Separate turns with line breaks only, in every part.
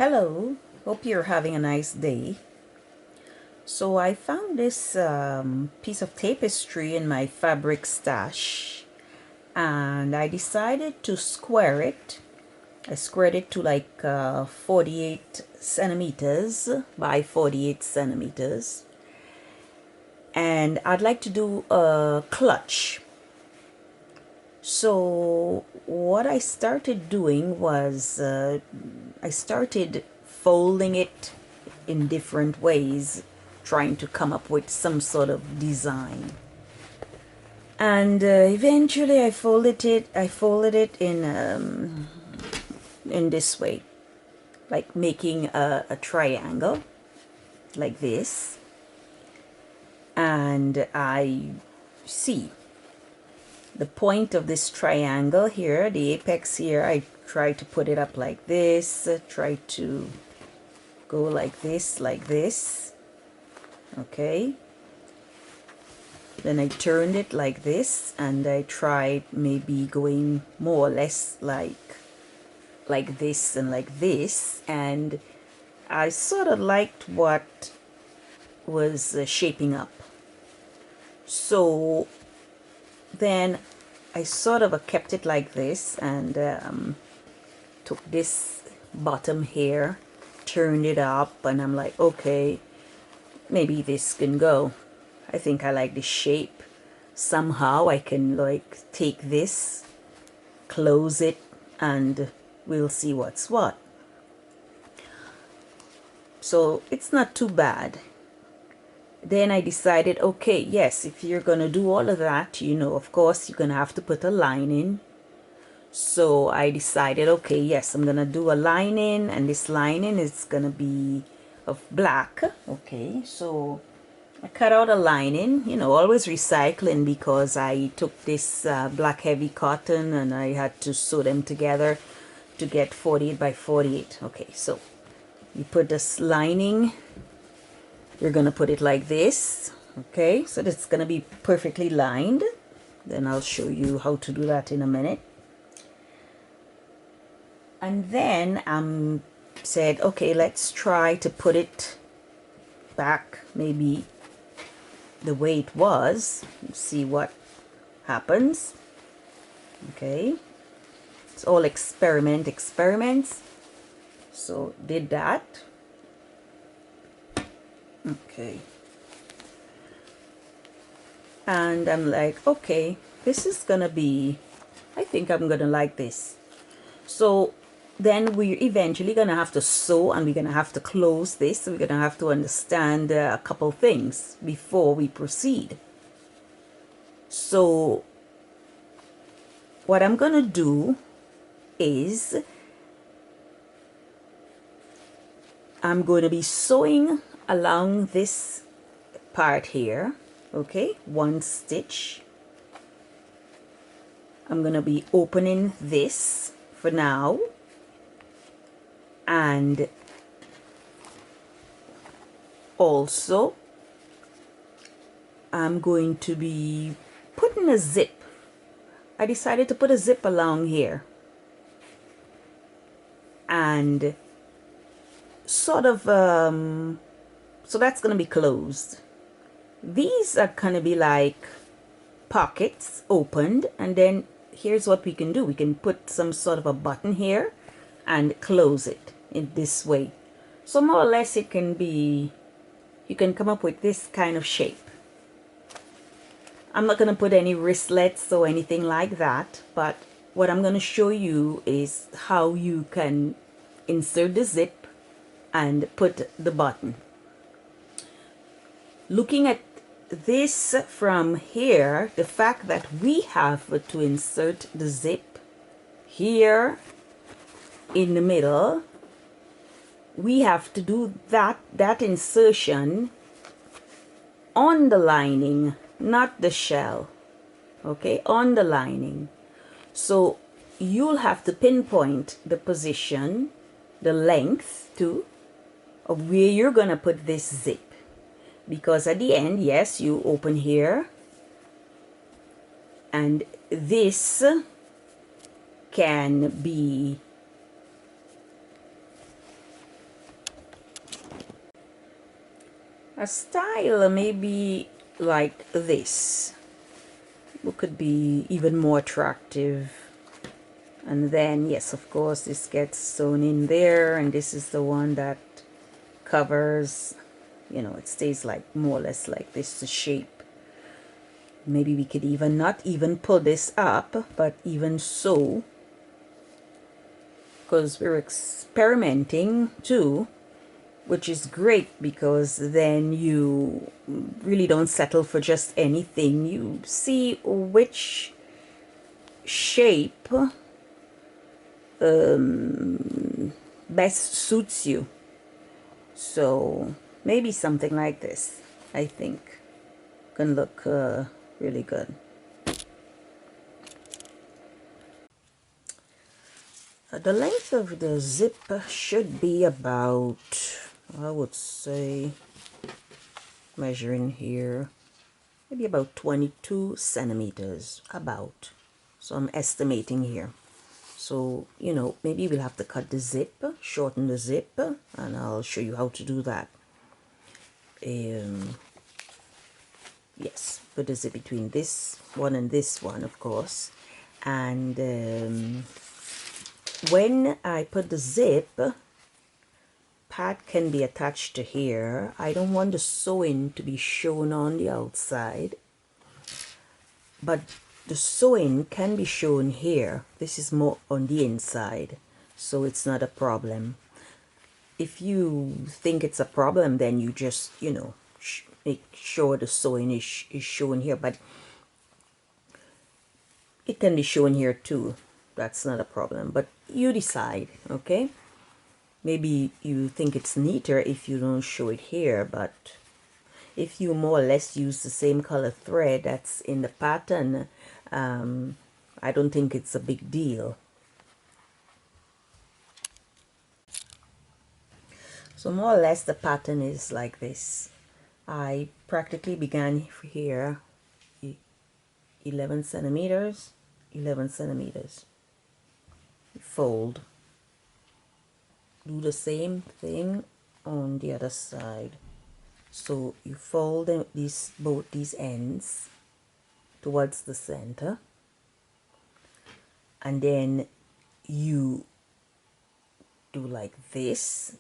Hello, hope you're having a nice day. So I found this piece of tapestry in my fabric stash and I decided to square it. I squared it to like 48 centimeters by 48 centimeters. And I'd like to do a clutch. So what I started doing was I started folding it in different ways, trying to come up with some sort of design. And eventually I folded it in this way, like making a triangle like this. And I see the point of this triangle here, the apex here, I try to put it up like this, try to go like this, okay. Then I turned it like this and I tried maybe going more or less like this and like this, and I sort of liked what was shaping up. So then I sort of kept it like this and took this bottom here, turned it up, and I'm like, okay, maybe this can go. I think I like the shape. Somehow I can like take this, close it, and we'll see what's what. So it's not too bad. Then I decided, okay, yes, if you're gonna do all of that, of course you're gonna have to put a lining. So I decided, okay, yes, I'm gonna do a lining, and this lining is gonna be of black. Okay, so I cut out a lining, always recycling, because I took this black heavy cotton and I had to sew them together to get 48 by 48. Okay, so you put this lining, you're gonna put it like this. Okay, so it's gonna be perfectly lined. Then I'll show you how to do that in a minute. And then said, okay, let's try to put it back maybe the way it was, see what happens. Okay, it's all experiments. So did that. Okay, and I'm like, okay, this is gonna be, I think I'm gonna like this. So then we're eventually gonna have to sew, and we're gonna have to close this. So we're gonna have to understand a couple things before we proceed. So what I'm gonna do is I'm going to be sewing along this part here. Okay, one stitch. I'm going to be opening this for now, and also I'm going to be putting a zip. I decided to put a zip along here and sort of so that's going to be closed. These are going to be like pockets opened, and then here's what we can do. We can put some sort of a button here and close it in this way. So more or less it can be, you can come up with this kind of shape. I'm not going to put any wristlets or anything like that, but what I'm going to show you is how you can insert the zip and put the button. Looking at this from here, the fact that we have to insert the zip here in the middle, we have to do that insertion on the lining, not the shell. Okay, on the lining. So you'll have to pinpoint the position, the length too, of where you're gonna put this zip, because at the end, yes, you open here, and this can be a style maybe like this, it could be even more attractive. And then yes, of course, this gets sewn in there, and this is the one that covers, you know, it stays like more or less like this, the shape. Maybe we could even not even pull this up, but even so, because we're experimenting too, which is great, because then you really don't settle for just anything. You see which shape best suits you. So maybe something like this, I think, can look really good. The length of the zip should be about, I would say, measuring here, maybe about 22 centimeters, about. So I'm estimating here. So, you know, maybe we'll have to cut the zip, shorten the zip, and I'll show you how to do that. Yes, put the zip between this one and this one, of course. And when I put the zip, pad can be attached to here. I don't want the sewing to be shown on the outside, but the sewing can be shown here. This is more on the inside, so it's not a problem. If you think it's a problem, then you just, you know, make sure the sewing is shown here, but it can be shown here too. That's not a problem, but you decide, okay? Maybe you think it's neater if you don't show it here, but if you more or less use the same color thread that's in the pattern, I don't think it's a big deal. So more or less the pattern is like this. I practically began here 11 centimeters, 11 centimeters. Fold. Do the same thing on the other side. So you fold both these ends towards the center, and then you do like this,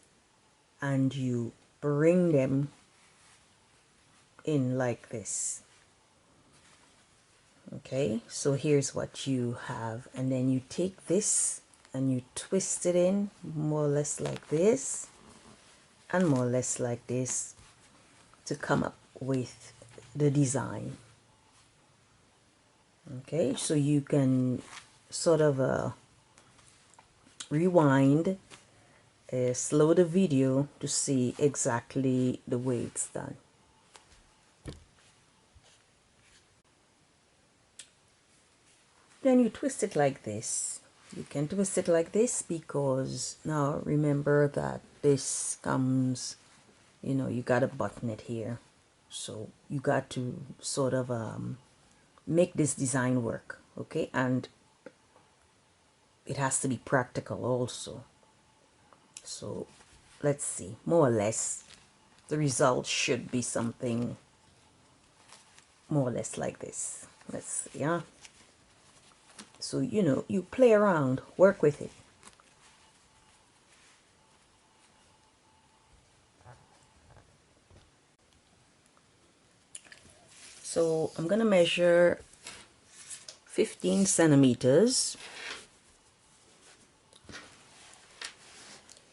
and you bring them in like this. Okay, so here's what you have, and then you take this and you twist it in more or less like this and more or less like this to come up with the design. Okay, so you can sort of rewind, slow the video to see exactly the way it's done. Then you twist it like this. You can twist it like this because now remember that this comes, you know, you got to button it here. So you got to sort of make this design work, okay? And it has to be practical also. So let's see, more or less the result should be something more or less like this. Let's see, yeah. So, you know, you play around, work with it. So I'm gonna measure 15 centimeters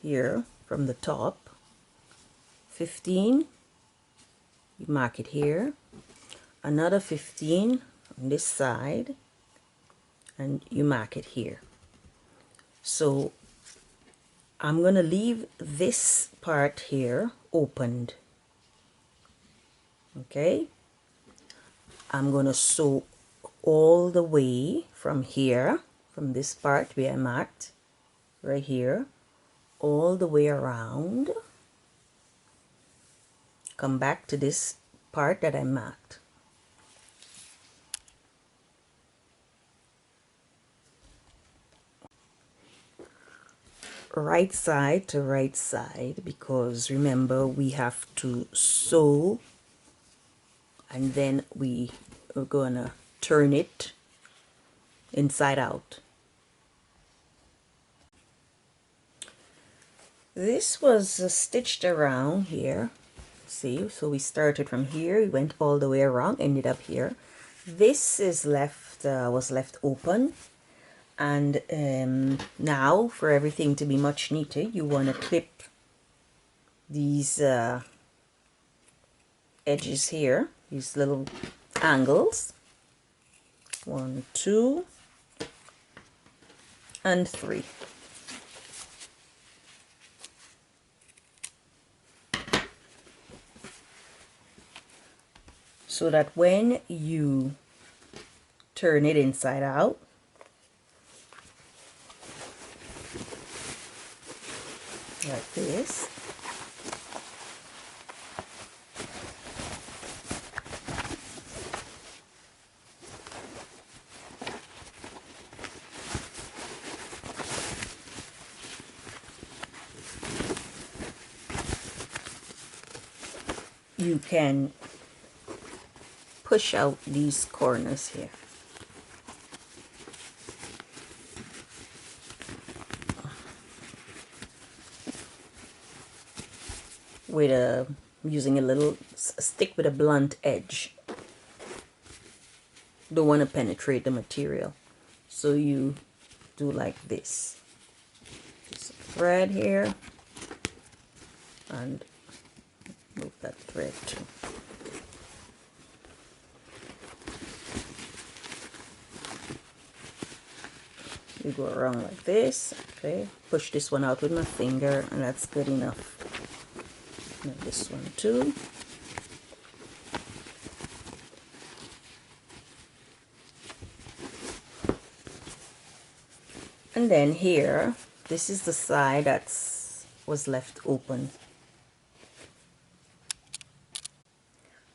here from the top. 15, you mark it here. Another 15 on this side, and you mark it here. So I'm gonna leave this part here opened. Okay, I'm gonna sew all the way from here, from this part where I marked right here, all the way around, come back to this part that I marked. right side to right side, because remember we have to sew, and then we are gonna turn it inside out. This was stitched around here, see, so we started from here, we went all the way around, ended up here. This is left was left open, and now for everything to be much neater, you want to clip these edges here, these little angles, 1, 2, and 3. So that when you turn it inside out, like this, you can push out these corners here. With using a little stick with a blunt edge. Don't want to penetrate the material, so you do like this. Just a thread here, and move that thread too. You go around like this, okay? Push this one out with my finger, and that's good enough. Now this one too. And then here, this is the side that was left open.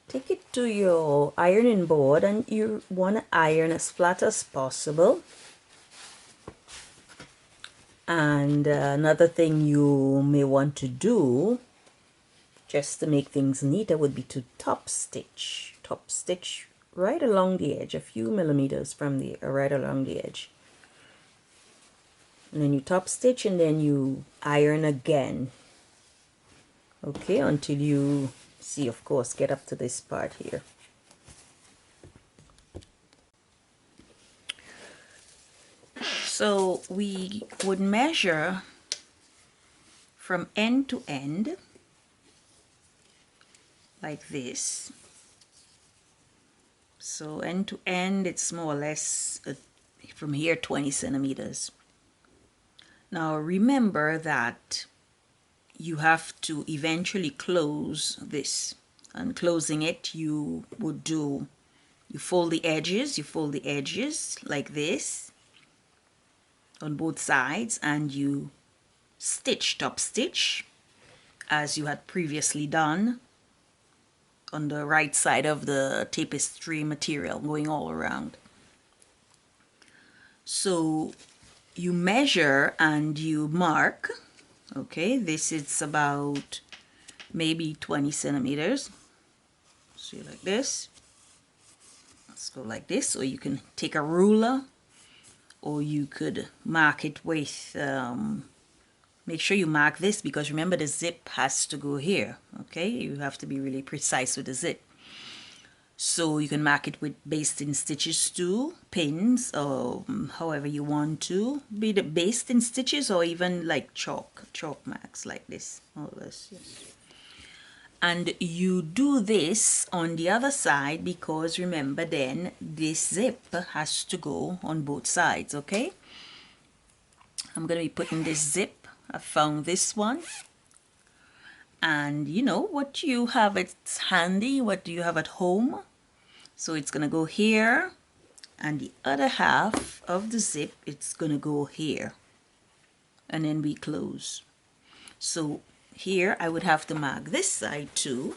Take it to your ironing board, and you want to iron as flat as possible. And another thing you may want to do, just to make things neater, would be to top stitch right along the edge, a few millimeters from the right along the edge, and then you top stitch, and then you iron again, okay, until you see, of course, get up to this part here. So we would measure from end to end like this. So end to end, it's more or less from here 20 centimeters. Now remember that you have to eventually close this, and closing it, you would do, you fold the edges like this on both sides, and you stitch, top stitch, as you had previously done on the right side of the tapestry material, going all around. So you measure and you mark, okay, this is about maybe 20 centimeters. See, like this. Let's go like this, or you can take a ruler, or you could mark it with, make sure you mark this, because remember the zip has to go here, okay? You have to be really precise with the zip. So you can mark it with basting stitches too, pins, or however you want to, be the basting stitches, or even like chalk marks like this, all this, yes. And you do this on the other side, because remember then this zip has to go on both sides, okay? I'm going to be putting this zip, I found this one, and you know what you have, it's handy, what do you have at home? So it's going to go here, and the other half of the zip, it's going to go here, and then we close. So here I would have to mark this side too,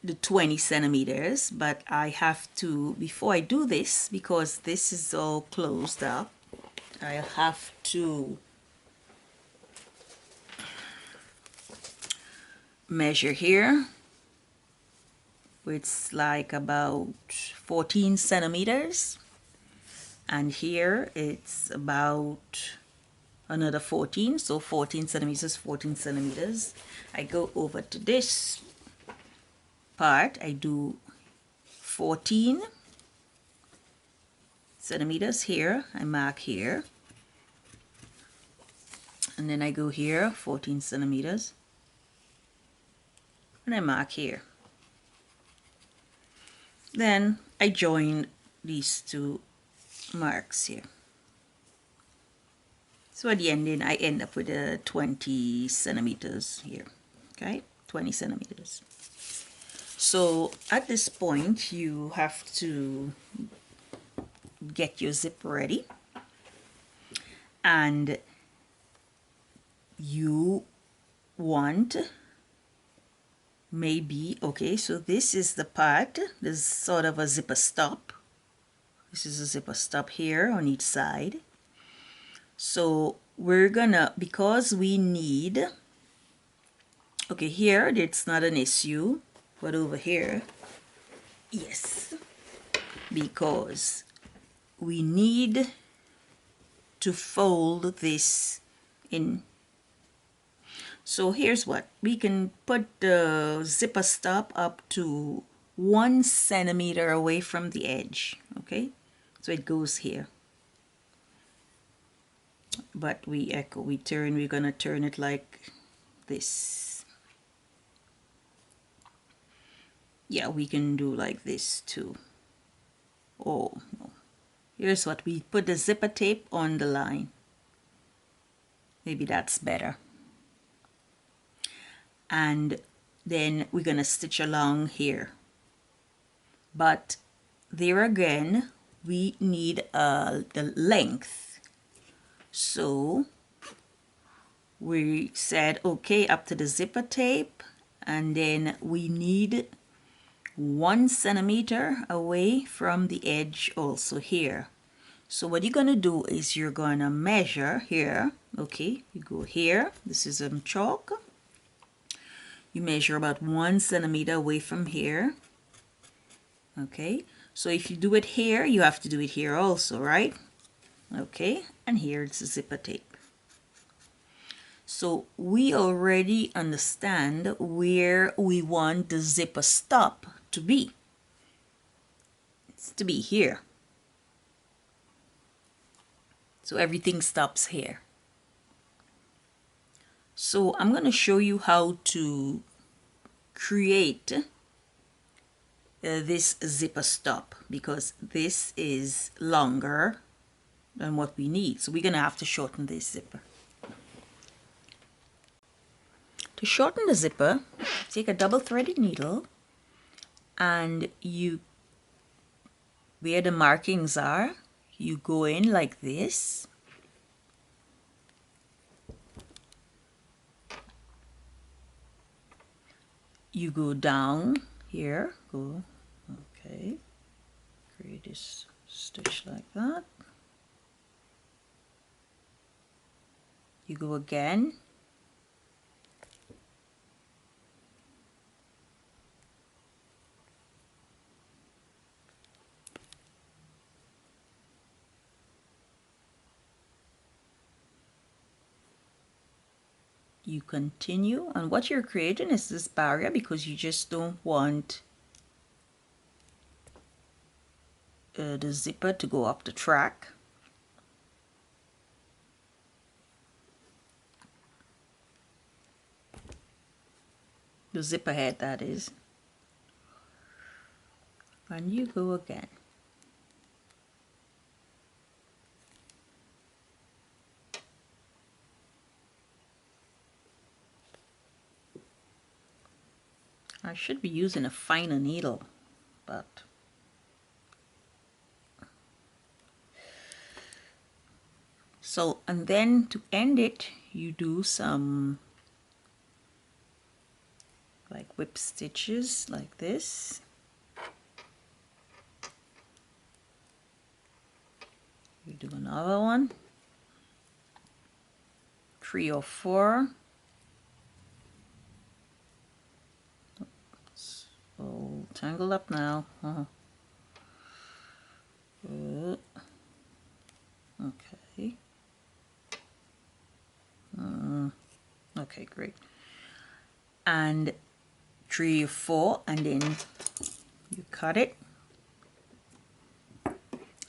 the 20 centimeters, but I have to, before I do this, because this is all closed up, I'll have to measure here. It's like about 14 centimeters, and here it's about another 14, so 14 centimeters, 14 centimeters. I go over to this part, I do 14 centimeters here, I mark here, and then I go here 14 centimeters, and I mark here. Then I join these two marks here. So at the ending, I end up with 20 centimeters here. Okay, 20 centimeters. So at this point, you have to get your zip ready, and you want maybe, okay, so this is the part, this is sort of a zipper stop. This is a zipper stop here on each side. So we're gonna, because we need, okay, here it's not an issue, but over here, yes, because we need to fold this in. So here's what we can put the zipper stop up to 1 centimeter away from the edge. Okay, so it goes here, but we're gonna turn it like this. Yeah, we can do like this too. Oh no, here's what we put the zipper tape on the line. Maybe that's better. And then we're gonna stitch along here, but there again we need the length. So we said okay up to the zipper tape, and then we need 1 centimeter away from the edge also here. So what you're gonna do is you're gonna measure here. Okay, you go here, this is chalk. You measure about 1 centimeter away from here. Okay, so if you do it here, you have to do it here also, right? Okay, and here it's a zipper tape. So we already understand where we want the zipper stop to be. It's to be here. So everything stops here. So I'm going to show you how to create this zipper stop, because this is longer than what we need. So we're going to have to shorten this zipper. To shorten the zipper, take a double-threaded needle, and you, where the markings are, you go in like this. You go down here, go, okay, create this stitch like that. You go again, you continue, and what you're creating is this barrier because you just don't want the zipper to go up the track. The zipper head, that is. And you go again. I should be using a finer needle, but so, and then to end it, you do some like whip stitches like this. You do another one 3 or 4. So tangled up now. Okay. Okay, great. And 3 or 4, and then you cut it.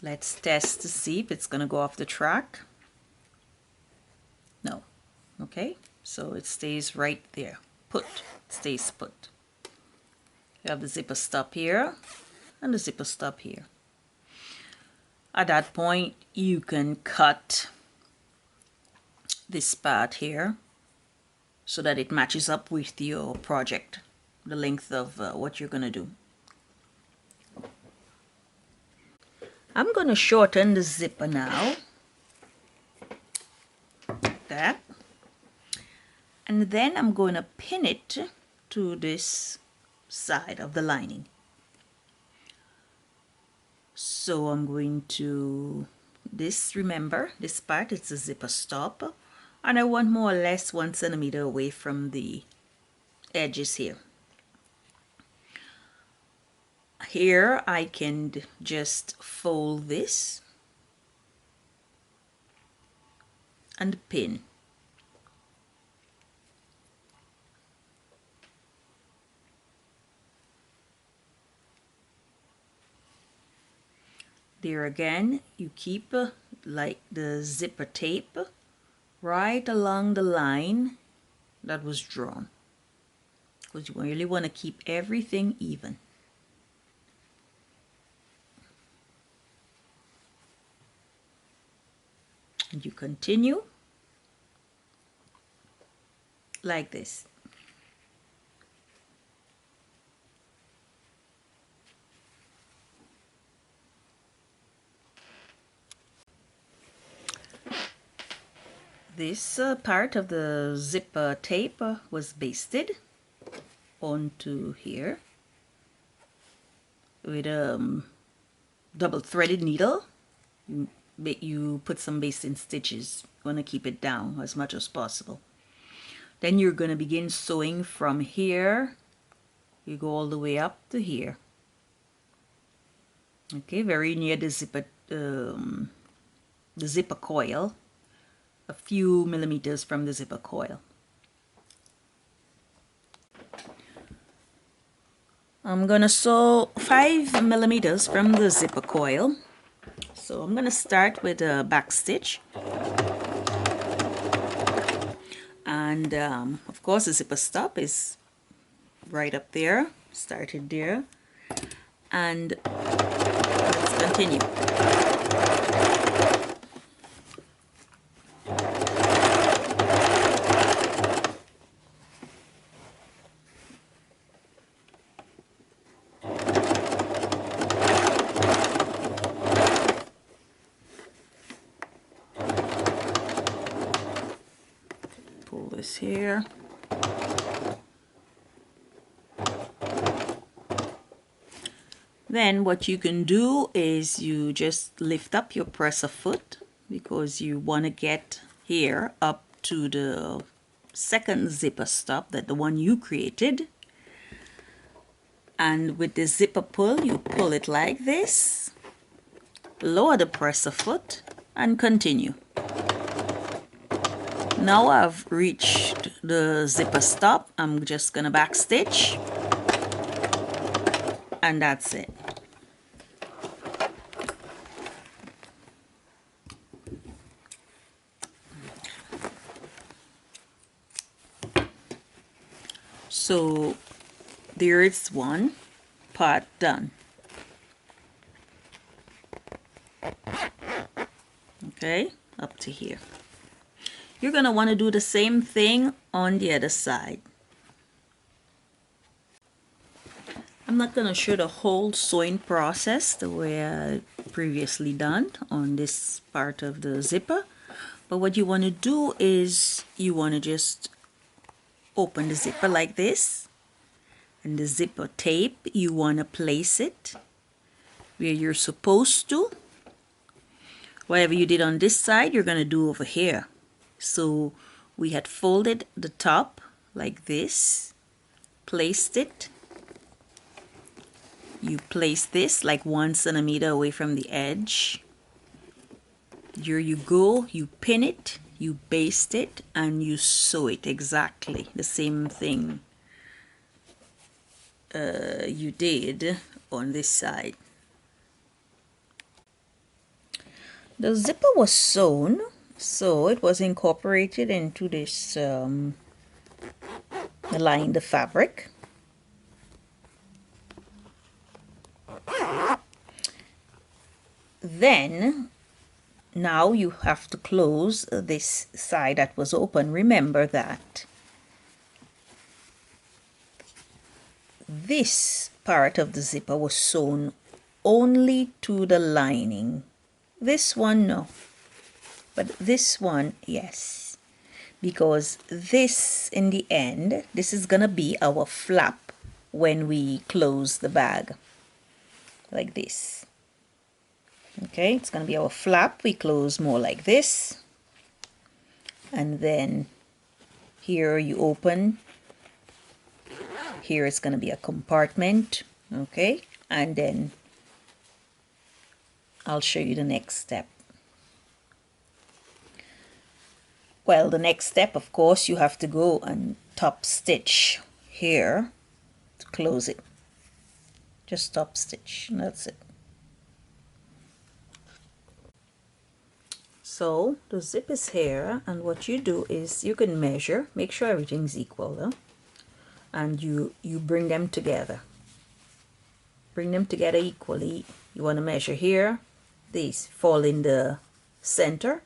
Let's test to see if it's going to go off the track. No. Okay, so it stays right there. Put. It stays put. You have the zipper stop here and the zipper stop here. At that point, you can cut this part here so that it matches up with your project, the length of what you're going to do. I'm going to shorten the zipper now, like that, and then I'm going to pin it to this side of the lining. So I'm going to, remember, this part is a zipper stop, and I want more or less 1 centimeter away from the edges here. Here I can just fold this and pin. There again, you keep like the zipper tape right along the line that was drawn, because you really want to keep everything even. And you continue like this. This part of the zipper tape was basted onto here with a double threaded needle. You put some basting stitches. You want to keep it down as much as possible. Then you're going to begin sewing from here. You go all the way up to here. Okay, very near the zipper coil, a few millimeters from the zipper coil. I'm gonna sew 5 millimeters from the zipper coil. So I'm gonna start with a back stitch, and of course the zipper stop is right up there, started there, and let's continue. Pull this here. Then what you can do is you just lift up your presser foot, because you want to get here up to the second zipper stop, that the one you created. And with the zipper pull, you pull it like this, lower the presser foot, and continue. Now I've reached the zipper stop. I'm just gonna back stitch, and that's it. So there is one part done. Okay, up to here. You're going to want to do the same thing on the other side. I'm not going to show the whole sewing process the way I previously done on this part of the zipper, but what you want to do is you want to just open the zipper like this, and the zipper tape, you want to place it where you're supposed to. Whatever you did on this side, you're going to do over here. So we had folded the top like this, placed it. You place this like 1 centimeter away from the edge. Here you go, you pin it, you baste it, and you sew it exactly the same thing you did on this side. The zipper was sewn, so it was incorporated into this line the fabric. Then now you have to close this side that was open. Remember that this part of the zipper was sewn only to the lining. This one, no. But this one, yes. Because this, in the end, this is gonna be our flap when we close the bag. Like this. Okay, it's gonna be our flap. We close more like this. And then here you open. Here it's gonna be a compartment. Okay, and then I'll show you the next step. Well, the next step, of course, you have to go and top stitch here to close it. Just top stitch, and that's it. So the zip is here, and what you do is you can measure, make sure everything's equal, huh? And you bring them together. Bring them together equally. You want to measure here. These fall in the center,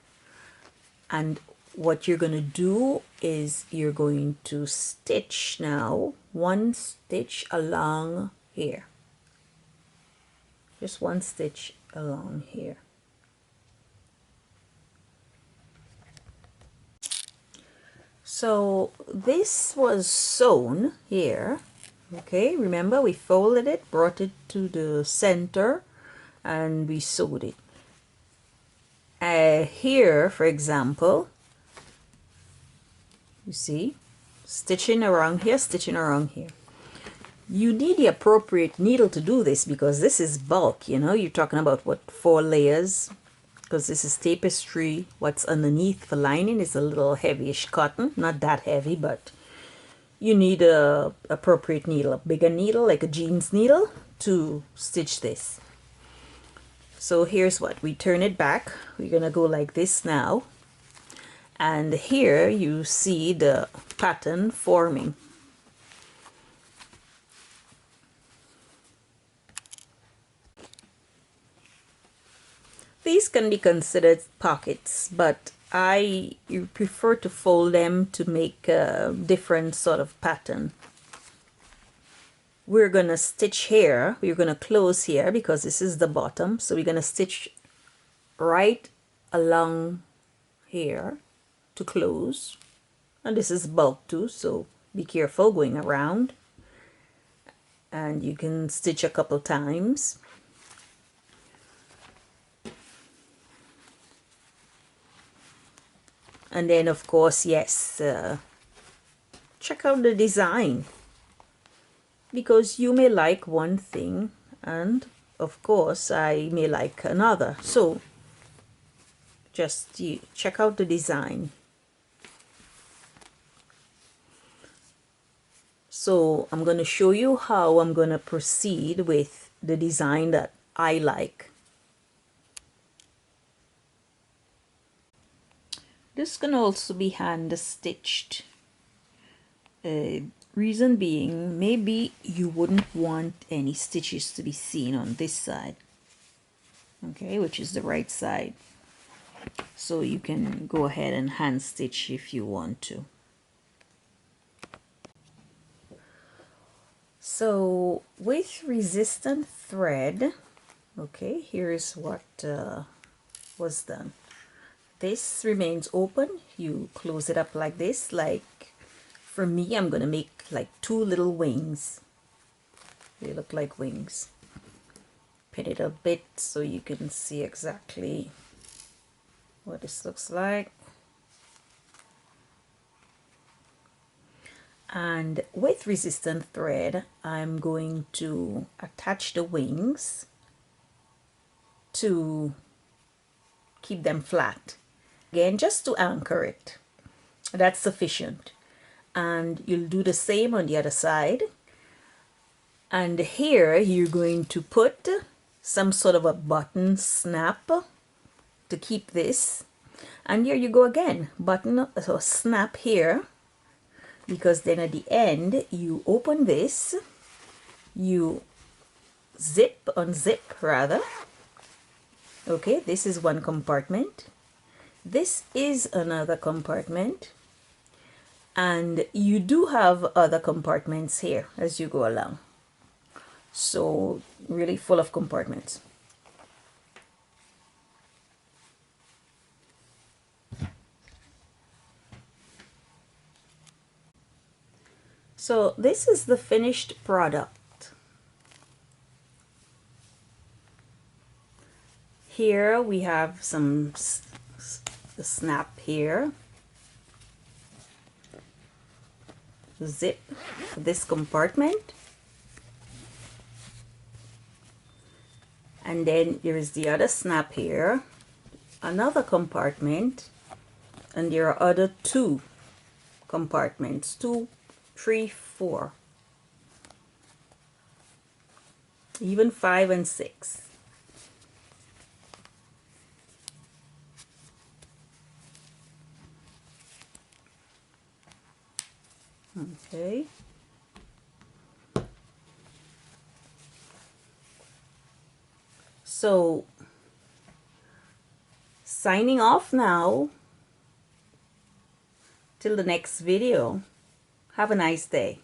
and what you're going to do is you're going to stitch now 1 stitch along here, just 1 stitch along here. So this was sewn here. Okay, remember we folded it, brought it to the center, and we sewed it. Here, for example, you see, stitching around here, stitching around here. You need the appropriate needle to do this because this is bulk, you know, you're talking about what, 4 layers, because this is tapestry. What's underneath for lining is a little heavyish cotton, not that heavy, but you need a appropriate needle, a bigger needle like a jeans needle to stitch this. So here's what we turn it back. We're gonna go like this now, and here you see the pattern forming. These can be considered pockets, but I prefer to fold them to make a different sort of pattern. We're gonna stitch here, we're gonna close here because this is the bottom, so we're gonna stitch right along here to close, and this is bulk too, so be careful going around, and you can stitch a couple times. And then of course, yes, check out the design, because you may like one thing and of course I may like another, so just check out the design. So I'm going to show you how I'm going to proceed with the design that I like. This can also be hand stitched. Reason being, maybe you wouldn't want any stitches to be seen on this side, okay, which is the right side. So you can go ahead and hand stitch if you want to. So with resistant thread, okay, here's what was done. This remains open. You close it up like this. Like for me, I'm gonna make like 2 little wings. They look like wings. Pin it a bit so you can see exactly what this looks like. And with resistant thread, I'm going to attach the wings to keep them flat. Again, just to anchor it. That's sufficient. And you'll do the same on the other side. And here you're going to put some sort of a button snap to keep this. And here you go again, button, so snap here, because then at the end you open this, you unzip rather. Okay, this is one compartment. This is another compartment. And you do have other compartments here as you go along. So really full of compartments. So this is the finished product. Here we have some snap here. Zip this compartment. And then there is the other snap here, another compartment, and there are other two compartments, 2, 3, 4, even 5 and 6. Okay. So, signing off now. Till the next video. Have a nice day.